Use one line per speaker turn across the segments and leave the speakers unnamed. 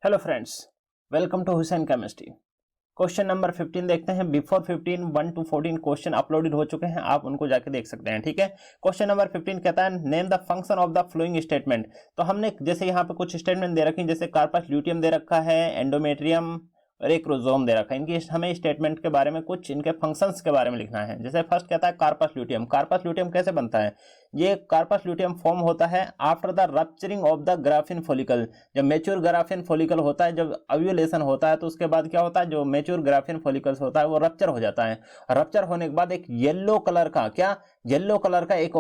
Hello friends, welcome to Hussain chemistry. Question number 15 देखते हैं। Before 15 1 to 14 question uploaded हो चुके हैं, आप उनको जाके देख सकते हैं। ठीक है, क्वेश्चन नंबर 15 कहता है name the function of the following statement. तो हमने जैसे यहाँ पे कुछ स्टेटमेंट दे रखी है, जैसे कार्पस ल्यूटियम दे रखा है, एंडोमेट्रियम और एक्रोजोम दे रखा है। इनकी हमें स्टेटमेंट के बारे में कुछ इनके फंक्शंस के बारे में लिखना है। जैसे फर्स्ट कहता है कार्पस ल्यूटियम। कार्पस ल्यूटियम कैसे बनता है? ये कार्पस ल्यूटियम फॉर्म होता है after the rupturing of the graphene follicle. जब मेच्योर ग्राफिन फॉलिकल होता है, जब ओव्यूलेशन होता है, तो उसके बाद क्या होता है, जो मेच्योर ग्राफिन फॉलिकल्स होता है वो रप्चर हो जाता है। रप्चर होने के बाद एक येलो कलर का येलो कलर का एक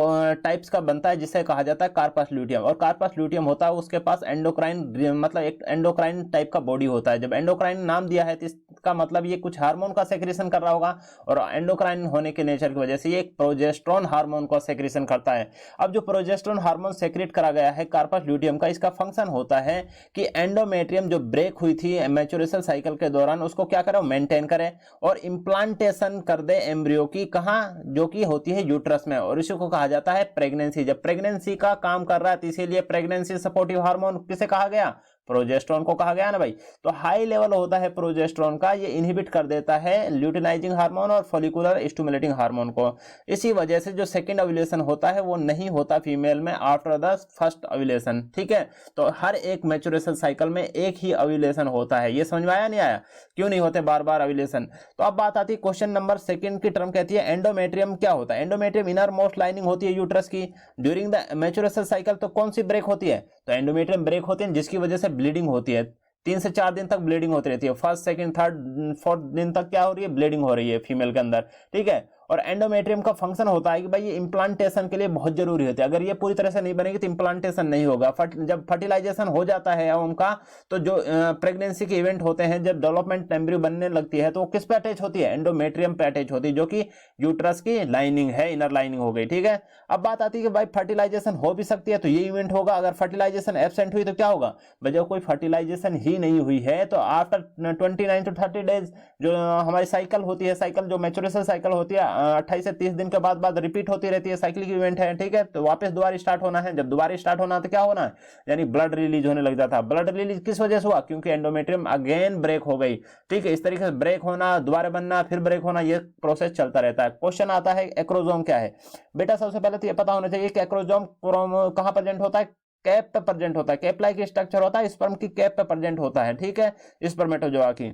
टाइप्स का बनता है, जिसे कहा जाता है कार्पस ल्यूटियम। और कार्पस ल्यूटियम होता है, उसके पास एंडोक्राइन मतलब एक एंडोक्राइन टाइप का बॉडी होता है। जब एंडोक्राइन नाम दिया है तो इसका मतलब ये कुछ हार्मोन का सेक्रेशन कर रहा होगा, और एंडोक्राइन होने के नेचर की वजह से ये एक प्रोजेस्टेरोन हार्मोन का सेक्रेशन करता है। अब जो प्रोजेस्टेरोन हार्मोन सेक्रेट करा गया है कार्पस ल्यूटियम का, इसका फंक्शन होता है कि एंडोमेट्रियम जो ब्रेक हुई थी मैच्योरेशन साइकिल के दौरान, उसको क्या करे, मेंटेन करे और इम्प्लांटेशन कर दे एम्ब्रियो की। कहां? जो कि होती है यूट्रस में, और इसी को कहा जाता है प्रेगनेंसी। जब प्रेगनेंसी का काम कर रहा है तो इसीलिए प्रेगनेंसी सपोर्टिव हार्मोन किसे कहा गया? प्रोजेस्टेरोन को कहा गया ना भाई। तो हाई लेवल होता है प्रोजेस्टेरोन का, ये इनहिबिट कर देता है ल्यूटिनाइजिंग हार्मोन और फॉलिकुलर स्टिमुलेटिंग हार्मोन को। इसी वजह से जो सेकंड ओव्यूलेशन होता है वो नहीं होता फीमेल में आफ्टर द फर्स्ट ओव्यूलेशन। ठीक है, तो हर एक मैच्योरेशन साइकिल में एक ही ओव्यूलेशन होता है। ये समझ में आया नहीं आया? क्यों नहीं होते बार बार ओव्यूलेशन? तो अब बात आती है क्वेश्चन नंबर 2 की टर्म कहती है एंडोमेट्रियम क्या होता है। एंडोमेट्रियम इनर मोस्ट लाइनिंग होती है यूट्रस की। ड्यूरिंग द मैच्योरेशन साइकिल तो कौन सी ब्रेक होती है? तो एंडोमेट्रियम ब्रेक होती है, जिसकी वजह से ब्लीडिंग होती है। 3 से 4 दिन तक ब्लीडिंग होती रहती है। फर्स्ट सेकंड थर्ड फोर्थ दिन तक क्या हो रही है? ब्लीडिंग हो रही है फीमेल के अंदर। ठीक है, और एंडोमेट्रियम का फंक्शन होता है कि भाई ये इंप्लांटेशन के लिए बहुत जरूरी होती है। अगर ये पूरी तरह से नहीं बनेगी तो इंप्लांटेशन नहीं होगा। जब फर्टिलाइजेशन हो जाता है एवं का, तो जो प्रेगनेंसी के इवेंट होते हैं, जब डेवलपमेंट एम्ब्रियो बनने लगती है, तो वो किस पे अटैच होती है? एंडोमेट्रियम पे अटैच होती है, जो कि यूट्रस की लाइनिंग है, इनर लाइनिंग हो गई। ठीक है, अब बात आती है कि भाई फर्टिलाइजेशन हो भी सकती है तो ये इवेंट होगा। अगर फर्टिलाइजेशन एब्सेंट हुई तो क्या होगा? भाई जब कोई फर्टिलाइजेशन ही नहीं हुई है तो आफ्टर 29 to 30 डेज जो हमारी साइकिल होती है, साइकिल जो मैच्योरेशन साइकिल होती है 28 से 30 दिन के बाद रिपीट होती रहती है, साइक्लिक इवेंट है। ठीक है, तो वापस दोबारा स्टार्ट होना है। जब दोबारा स्टार्ट होना है तो क्या होना है? यानी ब्लड रिलीज होने लग जाता है। ब्लड रिलीज किस वजह से हुआ? क्योंकि एंडोमेट्रियम अगेन ब्रेक हो गई। ठीक है, इस तरीके से ब्रेक होना, दोबारा बनना, फिर ब्रेक होना, ये प्रोसेस चलता रहता है। क्वेश्चन आता है एक्रोजोम क्या है। बेटा सबसे पहले तो ये पता होना चाहिए कि एक्रोजोम कहां प्रेजेंट होता है? कैप पे प्रेजेंट होता है। कैप लाइक स्ट्रक्चर होता है, स्पर्म की कैप पे प्रेजेंट होता है। ठीक है, स्पर्मेटोजोआ की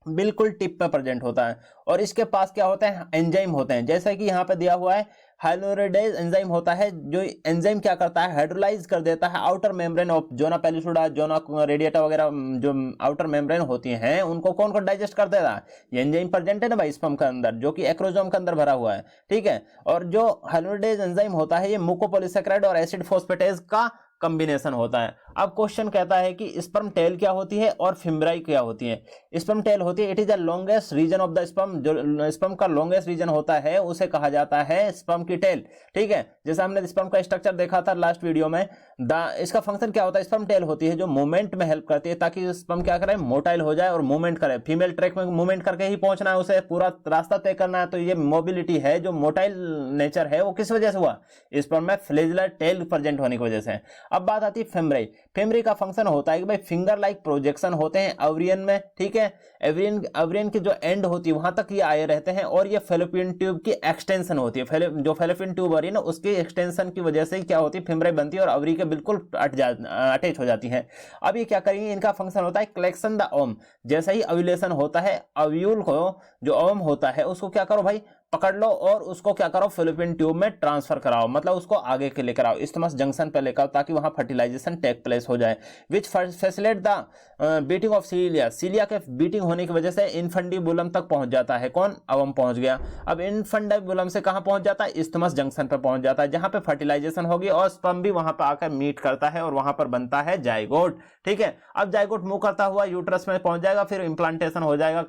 बिल्कुल टिप पे प्रेजेंट होता है। और इसके पास क्या होता है? एंजाइम होते हैं। जैसा कि यहाँ पे दिया हुआ है हाइलोरेडेज एंजाइम होता है। जो एंजाइम क्या करता है? हाइड्रोलाइज कर देता है outer membrane of zona pellucida, zona radiata वगैरह जो आउटर मेम्ब्रेन होती हैं, उनको कौन को डाइजेस्ट कर देता है? ये एंजाइम प्रेजेंट है ना भाई स्पर्म के अंदर, जो कि एक्रोजोम के अंदर भरा हुआ है। ठीक है, और जो हाइलोरेडेज एंजाइम होता है ये मुकोपॉलीसेकेराइड और एसिड फोस्फेटेज का कॉम्बिनेशन होता है। अब क्वेश्चन कहता है कि स्पर्म टेल क्या होती है और फिम्ब्राई क्या होती है। स्पर्म टेल होती है, it is the longest region of the sperm. जो स्पर्म का लॉन्गेस्ट रीजन होता है उसे कहा जाता है स्पर्म की टेल। ठीक है, जैसे हमने स्पर्म का स्ट्रक्चर देखा था लास्ट वीडियो में। इसका फंक्शन क्या होता है? स्पर्म टेल होती है जो मूवमेंट में हेल्प करती है, ताकि स्पर्म क्या करे? मोटाइल हो जाए और मूवमेंट करे। फीमेल ट्रैक में मूवमेंट करके ही पहुंचना है, उसे पूरा रास्ता तय करना है। तो ये मोबिलिटी है, जो मोटाइल नेचर है, वो किस वजह से हुआ? स्पर्म में फ्लेजुलर टेल प्रेजेंट होने की वजह से। अब बात आती है फेमब्राई। फेमब्राई का फंक्शन होता है कि भाई फिंगर लाइक प्रोजेक्शन होते हैं ओवरियन में। ठीक है, ओवरियन की जो एंड होती है वहां तक ये आए रहते हैं, और ये फेलोपियन ट्यूब की एक्सटेंशन होती है। जो फेलोपियन ट्यूब हो रही है ना, उसकी एक्सटेंशन की वजह से क्या होती है? फेमब्राई बनती है और ओवरी के बिल्कुल अटैच हो जाती है। अब ये क्या करेंगे? इनका फंक्शन होता है कलेक्शन द ओवम। जैसा ही ओव्यूलेशन होता है, ओव्यूल को जो ओवम होता है उसको क्या करो भाई? पकड़ लो और उसको क्या करो? फेलोपियन ट्यूब में ट्रांसफर कराओ, मतलब उसको आगे के लेकर आओ, इस्थमस जंक्शन पे लेकर आओ, ताकि वहां फर्टिलाइजेशन टेक प्लेस हो जाए। Which facilitate the beating of cilia. Cilia के बीटिंग होने की वजह से इनफंडिबुलम तक पहुंच जाता है। कौन? ओवम पहुंच गया। अब इनफंडिबुलम से कहां पहुंच जाता है? इस्थमस जंक्शन पे पहुंच जाता है, जहां पे फर्टिलाइजेशन होगी और स्पर्म भी वहां पर आकर मीट करता है और वहां पर बनता है जाइगोट। ठीक है, अब जाइगोट मूव करता हुआ यूट्रस में पहुंच जाएगा, फिर इंप्लांटेशन हो जाएगा।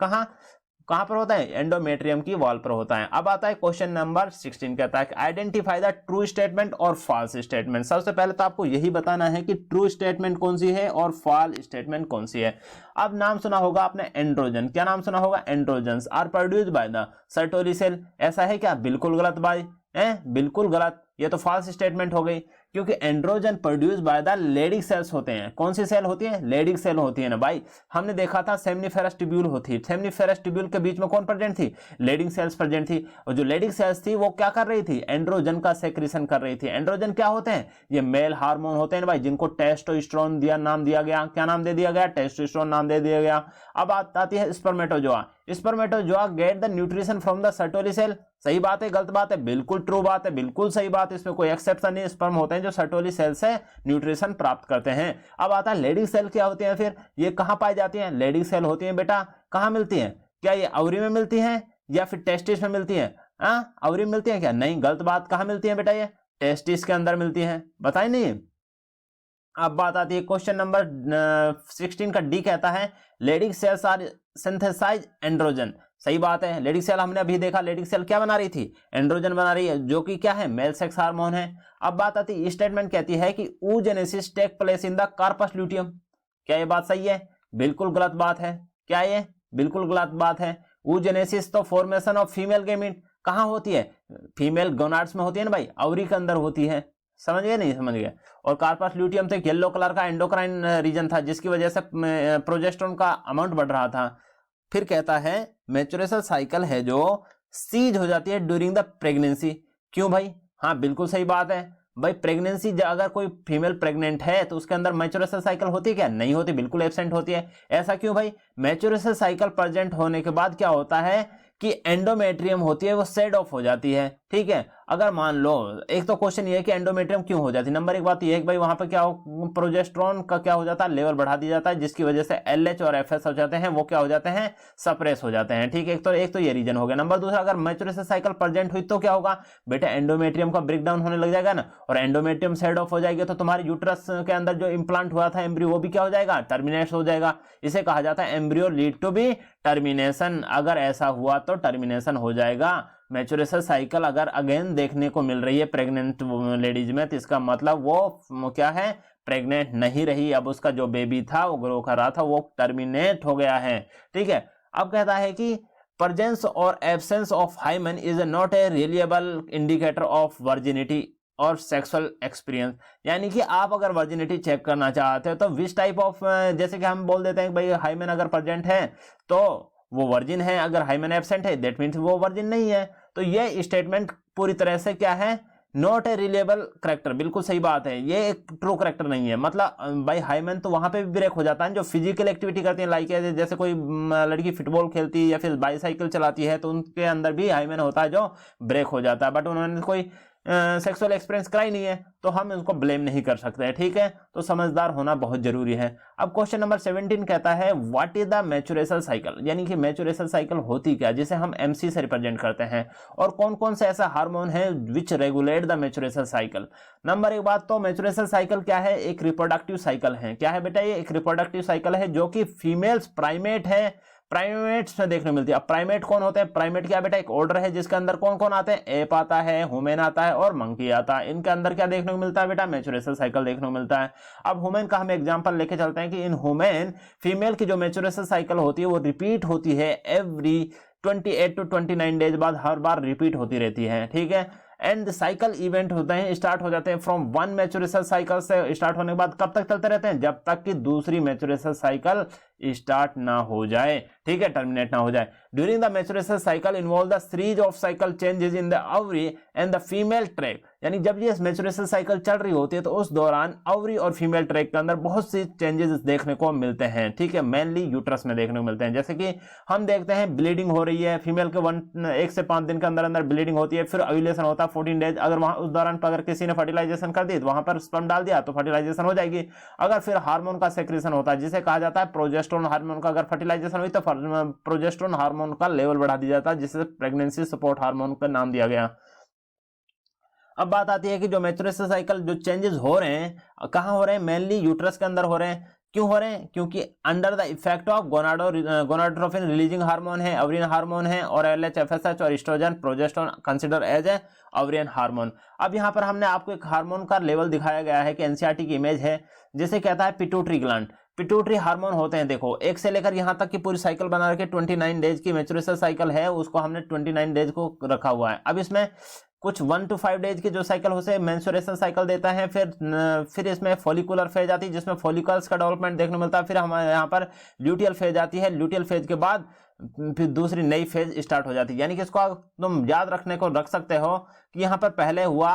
कहां पर होता है? एंडोमेट्रियम की वॉल पर होता है। अब आता है क्वेश्चन नंबर 16 कहता है आइडेंटिफाई द ट्रू स्टेटमेंट और फॉल्स स्टेटमेंट। सबसे पहले तो आपको यही बताना है कि ट्रू स्टेटमेंट कौन सी है और फॉल्स स्टेटमेंट कौन सी है। अब नाम सुना होगा आपने एंड्रोजन। क्या नाम सुना होगा? Androgens are produced by the Sertoli cell. ऐसा है क्या? बिल्कुल गलत भाई, बिल्कुल गलत। ये तो फॉल्स स्टेटमेंट हो गई। क्योंकि androgen produce by the Leydig cells होते हैं। कौन सी सेल होती है? लेडिक सेल होती है ना भाई। हमने देखा था सेमनीफेरस ट्यूब्यूल होती है, सेमनीफेरस ट्यूब्यूल के बीच में कौन प्रेजेंट थी? लेडिक सेल्स प्रेजेंट थी। और जो लेडिक सेल्स थी वो क्या कर रही थी? एंड्रोजन का सेक्रेशन कर रही थी। एंड्रोजन क्या होते हैं? ये मेल हार्मोन होते हैं भाई, जिनको टेस्टोस्टेरोन नाम दिया गया। क्या नाम दे दिया गया? टेस्टोस्टेरोन नाम दे दिया गया। अब आती है spermatozoa. Spermatozoa get the nutrition from the Sertoli cell. सही बात है, गलत बात है? बिल्कुल ट्रू बात है, बिल्कुल सही बात है, इसमें कोई एक्सेप्शन नहीं। स्पर्म होते हैं जो सर्टोली सेल से न्यूट्रिशन प्राप्त करते हैं। अब आता है लेडिक सेल। क्या होती है फिर? ये कहां पाई जाती है? लेडिक सेल होती है बेटा। कहां मिलती है? क्या ये ओवरी में मिलती है या फिर टेस्टिस में मिलती है? ओवरी में मिलती है क्या? नहीं, गलत बात। कहां मिलती है बेटा? ये टेस्टिस के अंदर मिलती है। बताइए नहीं। अब बात आती है क्वेश्चन नंबर 16 का डी कहता है Leydig cells are synthesize androgen. सही बात है। लेडिक सेल हमने अभी देखा, लेडिक सेल क्या बना रही थी? एंड्रोजन बना रही है, जो कि क्या है? मेल सेक्स हार्मोन है। अब बात आती है, स्टेटमेंट कहती है कि oogenesis take place in the corpus luteum. क्या ये बात सही है? बिल्कुल गलत बात है। क्या ये? बिल्कुल गलत बात है। oogenesis तो फॉर्मेशन ऑफ फीमेल गेमीट कहां होती है? फीमेल गोनाड्स में होती है ना भाई, ओवरी के अंदर होती है। समझ गए नहीं? समझ गए। और कार्पस ल्यूटियम तो एक येलो कलर का एंडोक्राइन रीजन था, जिसकी वजह से प्रोजेस्टेरोन का अमाउंट बढ़ रहा था। फिर कहता है मैच्योरेशन साइकिल है जो सीज हो जाती है ड्यूरिंग द प्रेगनेंसी। क्यों भाई? हाँ, बिल्कुल सही बात है भाई। प्रेगनेंसी, अगर कोई फीमेल प्रेग्नेंट है तो उसके अंदर मैच्योरेशन साइकिल होती है क्या? नहीं होती, बिल्कुल एब्सेंट होती है। ऐसा क्यों भाई? मैच्योरेशन साइकिल प्रेजेंट होने के बाद क्या होता है कि एंडोमेट्रियम होती है वो सेड ऑफ हो जाती है। ठीक है, अगर मान लो, एक तो क्वेश्चन ये है कि एंडोमेट्रियम क्यों हो जाती है। नंबर एक बात ये है कि भाई वहां पर क्या हो, प्रोजेस्टेरोन का क्या हो जाता है? लेवल बढ़ा दिया जाता है, जिसकी वजह से एलएच और एफएस हो जाते हैं, वो क्या हो जाते हैं? सप्रेस हो जाते हैं। ठीक है, एक तो ये रीजन हो गया। नंबर दूसरा, अगर मैच्योरेशन साइकिल प्रेजेंट हुई तो क्या होगा बेटा? एंडोमेट्रियम का ब्रेकडाउन होने लग जाएगा ना, और एंडोमेट्रियम सेड ऑफ हो जाएगी तो तुम्हारी यूट्रस के अंदर जो इंप्लांट हुआ था एम्ब्रियो, वो भी क्या हो जाएगा? टर्मिनेट हो जाएगा। इसे कहा जाता है embryo lead to be termination. अगर ऐसा हुआ तो टर्मिनेशन हो जाएगा। मैच्योरेशन साइकिल अगर अगेन देखने को मिल रही है प्रेग्नेंट लेडीज में, तो इसका मतलब वो क्या है? प्रेग्नेंट नहीं रही। अब उसका जो बेबी था वो ग्रो कर रहा था, वो टर्मिनेट हो गया है। ठीक है, अब कहता है कि प्रेजेंस और absence of hymen is not a reliable indicator of virginity और सेक्सुअल एक्सपीरियंस। यानी कि आप अगर वर्जिनिटी चेक करना चाहते हो तो विच टाइप ऑफ, जैसे कि हम बोल देते हैं भाई हाइमेन अगर प्रेजेंट है तो वो वर्जिन है, अगर हाइमेन एब्सेंट है दैट मीन्स वो वर्जिन नहीं है। तो ये स्टेटमेंट पूरी तरह से क्या है? Not a reliable character. बिल्कुल सही बात है, ये एक ट्रू करेक्टर नहीं है। मतलब भाई हाइमेन तो वहां पे भी ब्रेक हो जाता है जो फिजिकल एक्टिविटी करती है, लाइक जैसे कोई लड़की फुटबॉल खेलती है या फिर बाईसाइकिल चलाती है तो उनके अंदर भी हाइमेन होता है जो ब्रेक हो जाता है, बट उन्होंने कोई सेक्सुअल एक्सपीरियंस करा ही नहीं है तो हम इसको ब्लेम नहीं कर सकते हैं। ठीक है, तो समझदार होना बहुत जरूरी है। अब क्वेश्चन नंबर 17 कहता है what is the maturation cycle. यानी कि मैच्योरेशन साइकिल होती क्या, जिसे हम एमसी से रिप्रेजेंट करते हैं, और कौन कौन से ऐसा हार्मोन है विच regulate the maturation cycle. Number एक बात तो मैच्योरेशन साइकिल क्या है? एक रिप्रोडक्टिव साइकिल है। क्या है बेटा? ये एक रिप्रोडक्टिव साइकिल है जो कि फीमेल्स प्राइमेट है, प्राइमेट्स में देखने को मिलती है। अब प्राइमेट कौन होते हैं? प्राइमेट क्या बेटा? एक ऑर्डर है जिसके अंदर कौन कौन आते हैं? एप आता है, ह्यूमन आता है और मंकी आता है। इनके अंदर क्या देखने को मिलता है बेटा? मैच्योरेशन साइकिल देखने को मिलता है। अब ह्यूमन का हम एग्जांपल लेके चलते हैं कि इन ह्यूमन फीमेल की जो मैच्योरेशन साइकिल होती है वो रिपीट होती है एवरी 28 to 29 डेज बाद, हर बार रिपीट होती रहती है। ठीक है, एंड साइकिल इवेंट होते हैं, स्टार्ट हो जाते हैं फ्रॉम वन मैच्योरेशन साइकिल से स्टार्ट होने के बाद कब तक चलते रहते हैं? जब तक कि दूसरी मैच्योरेशन साइकिल स्टार्ट ना हो जाए। ठीक है, टर्मिनेट ना हो जाए। During the maturation cycle involve the series of cycle changes in the ovary and the female track. यानी जब ये मैच्योरेशन साइकिल चल रही होती है तो उस दौरान ओवरी और फीमेल ट्रैक के अंदर बहुत सी चेंजेस देखने को मिलते हैं। ठीक है, मेनली यूट्रस में देखने को मिलते हैं। जैसे कि हम देखते हैं ब्लीडिंग हो रही है फीमेल के 1 से 5 दिन के अंदर अंदर ब्लीडिंग होती है, फिर ओव्यूलेशन होता है 14 डेज। अगर वहां उस दौरान पर अगर किसी ने फर्टिलाइजेशन कर दी तो वहां पर स्पर्म डाल दिया तो फर्टिलाइजेशन हो जाएगी। अगर फिर हार्मोन का सेक्रेशन होता है जिसे कहा जाता है प्रोजेस्टेरोन हार्मोन का, अगर फर्टिलाइजेशन हुई तो प्रोजेस्टेरोन हार्मोन का लेवल बढ़ा दिया जाता है, जिसे प्रेगनेंसी सपोर्ट हार्मोन का नाम दिया गया। अब बात आती है कि जो मैच्योरेशन साइकिल जो चेंजेस हो रहे हैं कहां हो रहे हैं? मेनली यूट्रस के अंदर हो रहे हैं। क्यों हो रहे हैं? क्योंकि under the effect of gonadotropin releasing hormone है, ओवरियन हार्मोन है, और एलएच, एफएसएच और oestrogen progesterone consider as a ovarian hormone. अब यहाँ पर हमने आपको एक हार्मोन का लेवल दिखाया गया है कि एनसीईआरटी की इमेज है, जिसे कहता है पिट्यूटरी ग्लैंड। पिट्यूटरी हार्मोन होते हैं, देखो 1 से लेकर यहां तक की पूरी साइकिल बना रखे, 29 डेज की मैच्योरेशन साइकिल है, उसको हमने 29 डेज को रखा हुआ है। अब इसमें कुछ 1 to 5 डेज के जो साइकिल उसे मेंस्ट्रुएशन साइकिल देता है। फिर इसमें फॉलिकुलर फेज आती है जिसमें फॉलिकल्स का डेवलपमेंट देखने को मिलता है। फिर हमारे यहाँ पर ल्यूटियल फेज आती है। ल्यूटियल फेज के बाद फिर दूसरी नई फेज स्टार्ट हो जाती है। यानी कि इसको तुम याद रखने को रख सकते हो कि यहाँ पर पहले हुआ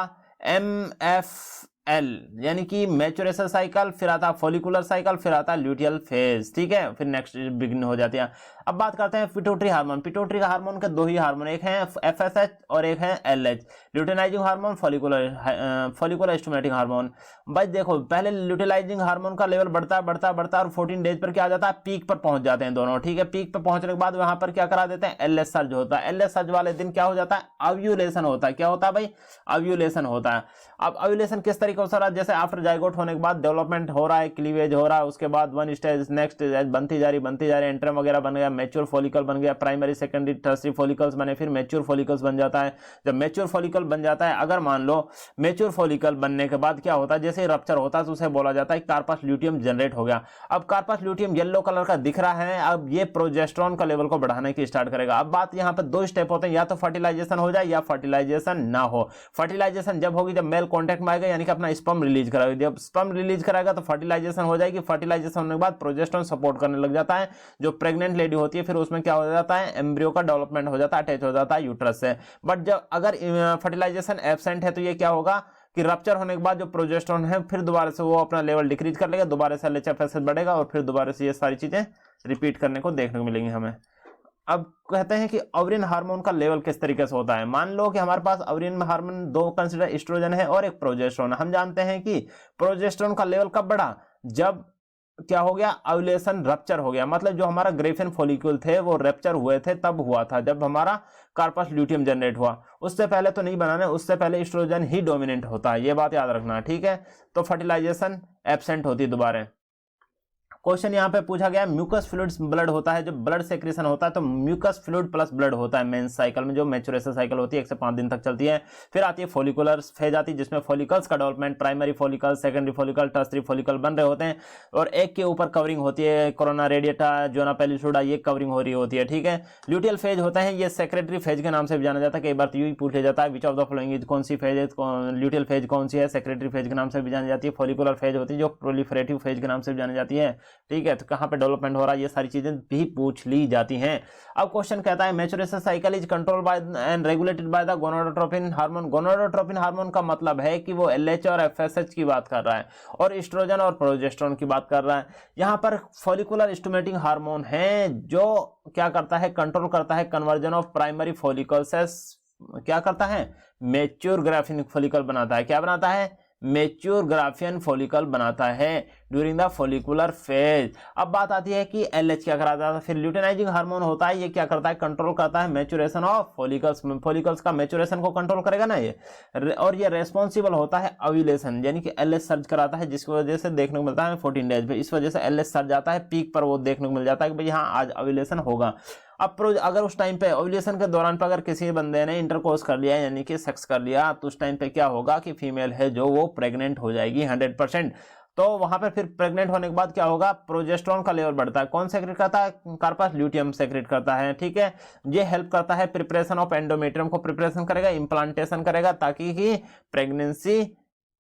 MFL यानी कि मैच्योरेशन साइकिल, फिर आता फॉलिकुलर साइकिल, फिर आता ल्यूटियल फेज। ठीक है, फिर नेक्स्ट बिगिन हो जाती है। अब बात करते हैं पिट्यूटरी हार्मोन। पिट्यूटरी का हार्मोन के 2 ही हार्मोन, एक है FSH और एक है LH, luteinizing hormone, follicular stimulating hormone. भाई देखो, पहले ल्यूटिलाइजिंग हार्मोन का लेवल बढ़ता और 14 डेज पर क्या आ जाता है, पीक पर पहुंच जाते हैं दोनों। ठीक है, पीक पर पहुंचने के बाद वहां पर क्या करा देते हैं, LH सर्ज होता है। LH सर्ज वाले दिन क्या हो जाता है, ओव्यूलेशन होता है। क्या होता है भाई, ओव्यूलेशन होता है। अब ओव्यूलेशन किस तरीके से हो रहा है, जैसे आफ्टर जाइगोट होने के बाद डेवलपमेंट हो रहा है, क्लीवेज हो रहा है, उसके बाद 1 स्टेज नेक्स्ट स्टेज बनती जा रही, एंट्रम वगैरह बन गया, मैच्योर फॉलिकल बन गया, प्राइमरी सेकेंडरी टर्सरी फॉलिकल्स बने, फिर मैच्योर फॉलिकल्स बन जाता है। जब मैच्योर फॉलिकल बन जाता है, अगर मान लो मैच्योर फॉलिकल बनने के बाद क्या होता है, जैसे रप्चर होता है तो उसे बोला जाता है कार्पस ल्यूटियम जनरेट हो गया। अब कार्पस ल्यूटियम येलो कलर का दिख रहा है, अब ये प्रोजेस्टेरोन का लेवल को बढ़ाने की स्टार्ट करेगा। अब बात यहाँ पे 2 स्टेप होते हैं, या तो फर्टिलाइजेशन हो जाए या फर्टिलाइजेशन ना हो। फर्टिलाइजेशन जब होगी जब मेल कॉन्टेक्ट में आएगा, यानी कि अपना स्पर्म रिलीज कराएगा। जब स्पर्म रिलीज कराएगा तो फर्टिलाइजेशन हो जाएगी। फर्टिलाइजेशन होने के बाद प्रोजेस्टेरोन सपोर्ट करने लग जाता है। जो प्रेग्नेंट लेडी होती है फिर उसमें क्या हो जाता है, एम्ब्रियो का डेवलपमेंट हो जाता है, अटैच हो जाता है यूट्रस से। बट जब अगर फर्टिलाइजेशन एब्सेंट है तो ये क्या होगा कि रप्चर होने के बाद जो प्रोजेस्टेरोन है फिर दोबारा से वो अपना लेवल डिक्रीज कर लेगा, दोबारा से LH-FSH बढ़ेगा और फिर दोबारा से ये सारी चीजें रिपीट करने को देखने को मिलेंगी हमें। अब कहते हैं कि ओवरिन हार्मोन का लेवल किस तरीके से होता है। मान लो कि हमारे पास ओवरिन हार्मोन 2 कंसीडर एस्ट्रोजन है और एक प्रोजेस्टेरोन। हम जानते हैं कि प्रोजेस्टेरोन का लेवल कब बढ़ा, जब क्या हो गया, ओव्यूलेशन रप्चर हो गया। मतलब जो हमारा ग्रेफिन फॉलिक्यूल थे वो रप्चर हुए थे, तब हुआ था जब हमारा कार्पस ल्यूटियम जनरेट हुआ। उससे पहले तो नहीं बनाना, उससे पहले एस्ट्रोजन ही डोमिनेंट होता है, ये बात याद रखना। ठीक है, तो फर्टिलाइजेशन एब्सेंट होती दोबारा। क्वेश्चन यहाँ पे पूछा गया, म्यूकस फ्लूइड्स ब्लड होता है, जब ब्लड सेक्रेशन होता है तो म्यूकस फ्लूइड प्लस ब्लड होता है मेंस साइकिल में, जो मैच्योरेशन साइकिल होती है 1 से 5 दिन तक चलती है। फिर आती है फॉलिकुलर फेज आती है जिसमें फॉलिकल्स का development, primary follicle, secondary follicle, tertiary follicle बन रहे होते हैं और एक के ऊपर कवरिंग होती है, कोरोना रेडिएटा, जोना पेलिसुडा, ये कवरिंग हो रही होती है। ठीक है, ल्यूटियल फेज होता है, ये सेक्रेटरी फेज के नाम से भी जाना जाता है। कई बार तो यूं ही पूछ लिया जाता है, विच ऑफ द फॉलोइंग कौन सी फेज है, ल्यूटियल फेज कौन सी है, सेक्रेटरी फेज के नाम से भी जानी जाती है। फॉलिकुलर फेज होती है जो प्रोलिफरेटिव फेज के नाम से भी जानी जाती है। ठीक है, तो कहाँ डेवलपमेंट हो रहा है, ये सारी चीजें भी पूछ ली जाती हैं। अब क्वेश्चन कहता है, maturation cycle is control by and regulated by the gonadotropin hormone. Gonadotropin hormone का मतलब है कि वो LH और FSH की बात कर रहा है और एस्ट्रोजन और प्रोजेस्टेरोन की बात कर रहा है। यहाँ पर फॉलिकुलर स्टिमुलेटिंग हार्मोन है जो क्या करता है, कंट्रोल करता है कन्वर्जन ऑफ प्राइमरी फॉलिकल से क्या करता है, मैच्योर ग्राफिन फॉलिकल बनाता है। क्या बनाता है, मैच्योर ग्राफियन फॉलिकल बनाता है ड्यूरिंग द फॉलिकुलर फेज। अब बात आती है कि LH क्या कराता है, फिर ल्यूटिनाइजिंग हार्मोन होता है, ये क्या करता है, कंट्रोल करता है मैच्योरेशन ऑफ फॉलिकल्स। फॉलिकल्स का मैच्योरेशन को कंट्रोल करेगा ना ये, और ये रेस्पॉन्सिबल होता है ओव्यूलेशन, यानी कि LH सर्ज कराता है, जिसकी वजह से देखने को मिलता है 14 डेज पे। इस वजह से LH सर्ज आता है पीक पर, वो देखने को मिल जाता है कि भाई हाँ आज ओव्यूलेशन होगा। अब अगर उस टाइम पे ओव्यूलेशन के दौरान पर अगर किसी बंदे ने इंटरकोर्स कर लिया यानी कि सेक्स कर लिया, तो उस टाइम पे क्या होगा कि फीमेल है जो वो प्रेग्नेंट हो जाएगी 100%। तो वहां पर फिर प्रेग्नेंट होने के बाद क्या होगा, प्रोजेस्टेरोन का लेवल बढ़ता है। कौन सेक्रेट करता है, कार्पस ल्यूटियम सेक्रेट करता है। ठीक है, ये हेल्प करता है प्रिपरेशन ऑफ एंडोमेट्रियम को, प्रिपरेशन करेगा, इंप्लांटेशन करेगा ताकि ही प्रेगनेंसी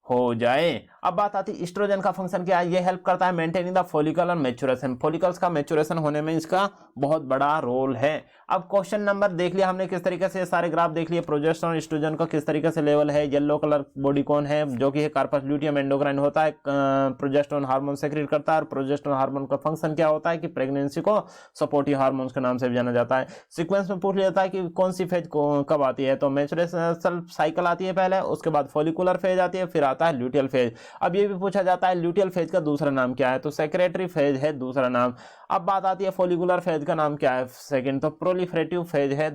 हो जाए। अब बात आती है एस्ट्रोजन का फंक्शन क्या है, ये हेल्प करता है मेंटेनिंग द फॉलिकल और मैच्योरेशन। फॉलिकल्स का मैच्योरेशन होने में इसका बहुत बड़ा रोल है। अब क्वेश्चन नंबर देख लिया हमने किस तरीके से, सारे ग्राफ देख लिए, प्रोजेस्टेरोन एस्ट्रोजन का किस तरीके से लेवल है। येलो कलर बॉडी कौन है, जो कि कार्पस ल्यूटियम एंडोक्राइन होता है, प्रोजेस्टेरोन हार्मोन सेक्रेट करता है और प्रोजेस्टेरोन हार्मोन का फंक्शन क्या होता है कि प्रेगनेंसी को सपोर्टिव हार्मोन्स के नाम से भी जाना जाता है। सीक्वेंस में पूछ लिया जाता है कि कौन सी फेज कब आती है, तो मैच्योरेशन साइकिल आती है पहले, उसके बाद फॉलिकुलर फेज आती है, फिर आता है ल्यूटियल फेज। अब ये भी पूछा जाता है ल्यूटियल फेज का दूसरा नाम क्या है, तो सेक्रेटरी फेज है दूसरा नाम। अब बात आती है फॉलिकुलर फेज का नाम क्या है, सेकंड, तो प्रोलिफरेटिव फेज है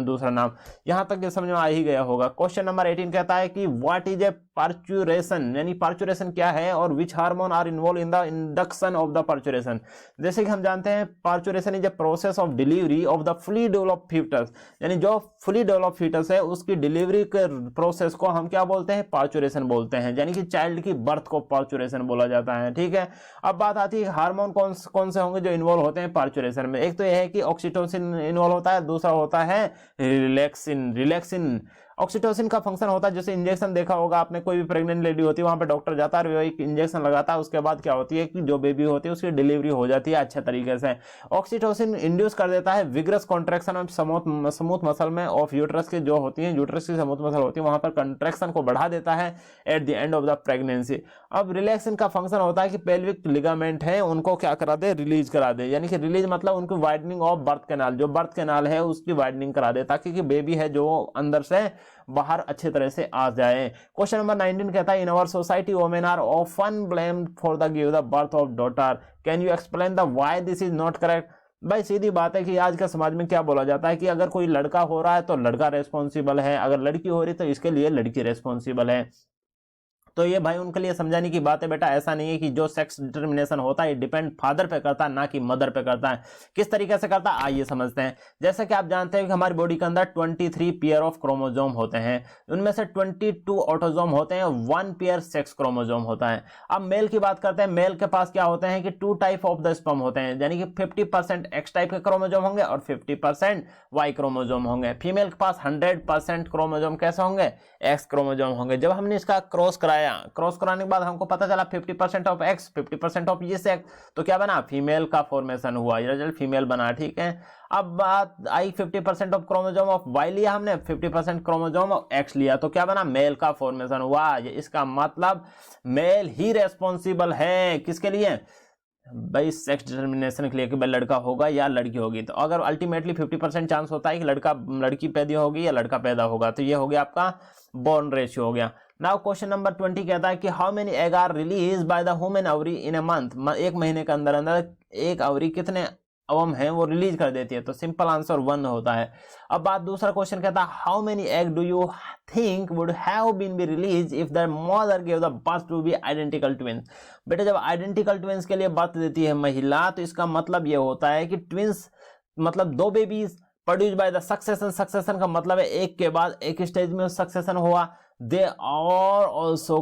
दूसरा नाम। यहां तक ये समझ में आ ही गया होगा। क्वेश्चन नंबर 18 कहता है कि व्हाट इज ए पार्चुरेशन, यानी पार्चुरेशन क्या है और which hormone are involve in the induction of the parturition. जैसे कि हम जानते हैं parturition is a process of delivery of the fully developed foetus, यानी जो फुली डेवलप्ड फीटस है उसकी डिलीवरी के प्रोसेस को हम क्या बोलते हैं, पार्चुरेशन बोलते हैं, यानी कि चाइल्ड की बर्थ को पार्चुरेशन बोला जाता है। ठीक है, अब बात आती है हार्मोन कौन से होंगे जो इन्वॉल्व होते हैं पार्चुरेशन में। एक तो यह है कि ऑक्सीटोसिन इन्वॉल्व होता है, दूसरा होता है रिलैक्सिन। ऑक्सीटोसिन का फंक्शन होता है, जैसे इंजेक्शन देखा होगा आपने, कोई भी प्रेग्नेंट लेडी होती है वहां पे डॉक्टर जाता है और एक इंजेक्शन लगाता है, उसके बाद क्या होती है कि जो बेबी होती है उसकी डिलीवरी हो जाती है अच्छे तरीके से। ऑक्सीटोसिन इंड्यूस कर देता है vigorous contraction of smooth muscle में ऑफ यूट्रस की जो होती है, यूट्रस की स्मूथ मसल होती है वहां पर कंट्रैक्शन को बढ़ा देता है at the end of the pregnancy. अब रिलैक्सेशन का फंक्शन होता है कि पेल्विक लिगामेंट है उनको क्या करा दे, रिलीज करा दे, यानी कि रिलीज मतलब उनकी वाइडनिंग ऑफ बर्थ कैनाल, जो बर्थ कैनाल है उसकी वाइडनिंग करा दे, ताकि कि बेबी है जो अंदर से बाहर अच्छे तरह से आ जाए। क्वेश्चन नंबर 19 कहता है in our society women are often blamed for the give the birth of daughter, can you explain the why this is not correct. भाई सीधी बात है कि आज का समाज में क्या बोला जाता है कि अगर कोई लड़का हो रहा है तो लड़का रेस्पॉन्सिबल है, अगर लड़की हो रही तो इसके लिए लड़की रेस्पॉन्सिबल है। तो ये भाई उनके लिए समझाने की बात है, बेटा ऐसा नहीं है कि जो सेक्स डिटर्मिनेशन होता है ये डिपेंड फादर पे करता है ना कि मदर पे करता है। किस तरीके से करता है आइए समझते हैं। जैसे कि आप जानते हैं कि हमारी बॉडी के अंदर 23 पेयर ऑफ क्रोमोसोम होते हैं, उनमें से 22 ऑटोसोम होते हैं, 1 पेयर सेक्स क्रोमोसोम होता है। अब मेल की बात करते हैं, मेल के पास क्या होते हैं कि 2 टाइप ऑफ द स्पर्म होते हैं, यानी कि 50% एक्स टाइप के क्रोमोसोम होंगे और 50% वाई क्रोमोसोम होंगे। फीमेल के पास 100% क्रोमोसोम कैसे होंगे, एक्स क्रोमोसोम होंगे। जब हमने इसका क्रॉस कराया, क्रॉस कराने के बाद हमको पता चला 50% ऑफ एक्स 50% ऑफ ये सेक्स, तो क्या बना, फीमेल का फॉर्मेशन हुआ, रिजल्ट फीमेल बना। ठीक है, अब बात आई 50% ऑफ क्रोमोसोम ऑफ वाई लिया हमने, 50% क्रोमोसोम ऑफ एक्स लिया, तो क्या बना, मेल का फॉर्मेशन हुआ। ये इसका मतलब मेल ही रेस्पॉन्सिबल है किसके लिए, भाई सेक्स डिटर्मिनेशन के लिए कि भाई लड़का होगा या लड़की होगी। तो अगर अल्टीमेटली 50% चांस होता है कि लड़की पैदा होगी या लड़का पैदा होगा, तो ये हो गया आपका बॉर्न रेशियो हो गया। नाउ क्वेश्चन नंबर 20 कहता है कि how many egg are release by the human ovary in a month, एक महीने के अंदर अंदर एक ओवरी कितने अवम है वो रिलीज कर देती है, तो सिंपल आंसर 1 होता है। अब बात दूसरा क्वेश्चन कहता है how many egg do you think would have been be release if the mother give the birth to be identical twins. बेटा जब आइडेंटिकल ट्विंस के लिए बर्थ देती है महिला, तो इसका मतलब ये होता है कि ट्विंस मतलब 2 babies produce by the succession, succession का मतलब है एक के बाद एक स्टेज में सक्सेशन हुआ। दे आर ऑल्सो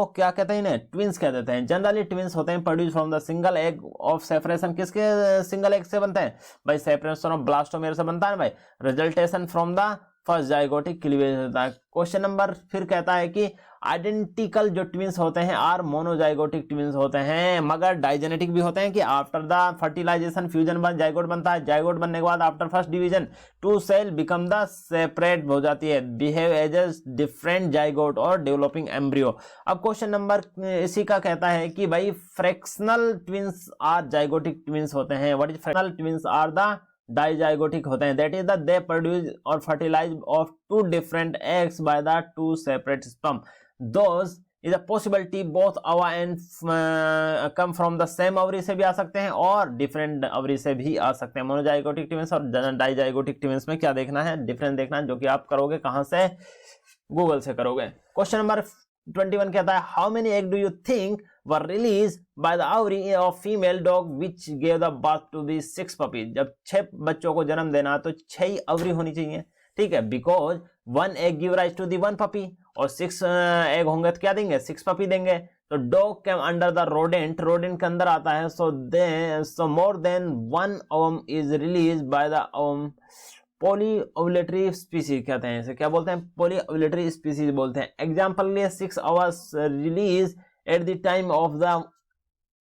क्या कहते हैं इन्हें, ट्विंस कह देते हैं। जनरली ट्विंस होते हैं produce from the single egg of separation, किसके सिंगल एग से बनते हैं भाई, सेपरेशन ऑफ ब्लास्टोमेर से बनता है भाई, resultation from the first zygotic cleavage होता है। क्वेश्चन नंबर फिर कहता है कि आइडेंटिकल जो ट्विंस होते हैं आर मोनोजाइगोटिक ट्विंस होते हैं, मगर डाइजेनेटिक भी होते हैं कि आफ्टर द फर्टिलाइजेशन फ्यूजन बन जाइगोट बनता है, जाइगोट बनने के बाद after first division 2 cell become the separate हो जाती है, behave as a different zygote और डेवलपिंग एम्ब्रियो। अब क्वेश्चन नंबर इसी का कहता है कि भाई fractional twins are zygotic twins होते हैं। What is fractional twins are the dizygotic होते हैं, that is the they produce और fertilise of 2 different eggs by the 2 separate sperm, those is a possibility both ova and come from the same ovary से भी आ सकते हैं और different ovary से भी आ सकते हैं। मोनोजाइगोटिक ट्विंस और डाइजाइगोटिक ट्विंस में क्या देखना है, डिफरेंस देखना है, जो कि आप करोगे कहां से, गूगल से करोगे। क्वेश्चन नंबर 21 कहता है how many egg do you think were release by the ovary of female dog which gave the birth to the 6 puppies. जब 6 बच्चों को जन्म देना तो 6 ही ओवरी होनी चाहिए, ठीक है, because 1 egg give rise to the 1 puppy और 6 एग होंगे तो क्या देंगे, 6 पपी देंगे। तो dog came under the rodent, rodent के अंदर आता है, so more than 1 ovum is release by the ovum polyovulatory species कहते हैं, इसे क्या बोलते हैं, पॉलीओवुलेटरी स्पीसीज बोलते हैं। एग्जांपल लिए 6 hours release at the time of the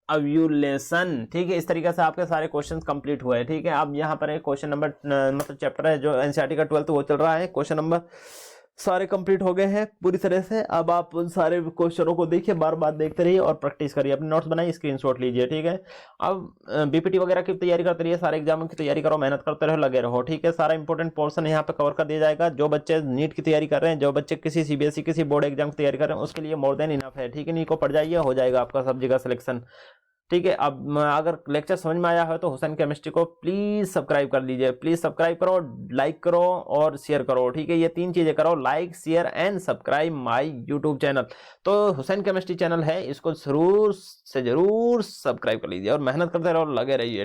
ovulation, ठीक है। इस तरीके से आपके सारे क्वेश्चंस कंप्लीट हुए, ठीक है। अब यहाँ पर एक क्वेश्चन नंबर मतलब चैप्टर है जो एनसीईआरटी का 12th वो चल रहा है, क्वेश्चन नंबर सारे कंप्लीट हो गए हैं पूरी तरह से। अब आप उन सारे क्वेश्चनों को देखिए, बार बार देखते रहिए और प्रैक्टिस करिए, अपने नोट्स बनाइए, स्क्रीनशॉट लीजिए, ठीक है। अब बीपीटी वगैरह की तैयारी करते रहिए, सारे एग्जामों की तैयारी करो, मेहनत करते रहो, लगे रहो, ठीक है। सारा इंपॉर्टेंट पोर्शन यहाँ पे कवर कर दिया जाएगा। जो बच्चे नीट की तैयारी कर रहे हैं, जो बच्चे किसी सीबीएसई किसी बोर्ड एग्जाम की तैयारी कर रहे हैं, उसके लिए मोर देन इनफ है, ठीक है। नीट को पढ़ जाइए, हो जाएगा आपका सब जगह सिलेक्शन, ठीक है। अब अगर लेक्चर समझ में आया है तो हुसैन केमिस्ट्री को प्लीज सब्सक्राइब कर लीजिए, प्लीज सब्सक्राइब करो, लाइक करो और शेयर करो, ठीक है। ये 3 चीजें करो, like share and subscribe my YouTube channel. तो हुसैन केमिस्ट्री चैनल है, इसको जरूर से जरूर सब्सक्राइब कर लीजिए और मेहनत करते रहो, लगे रहिए।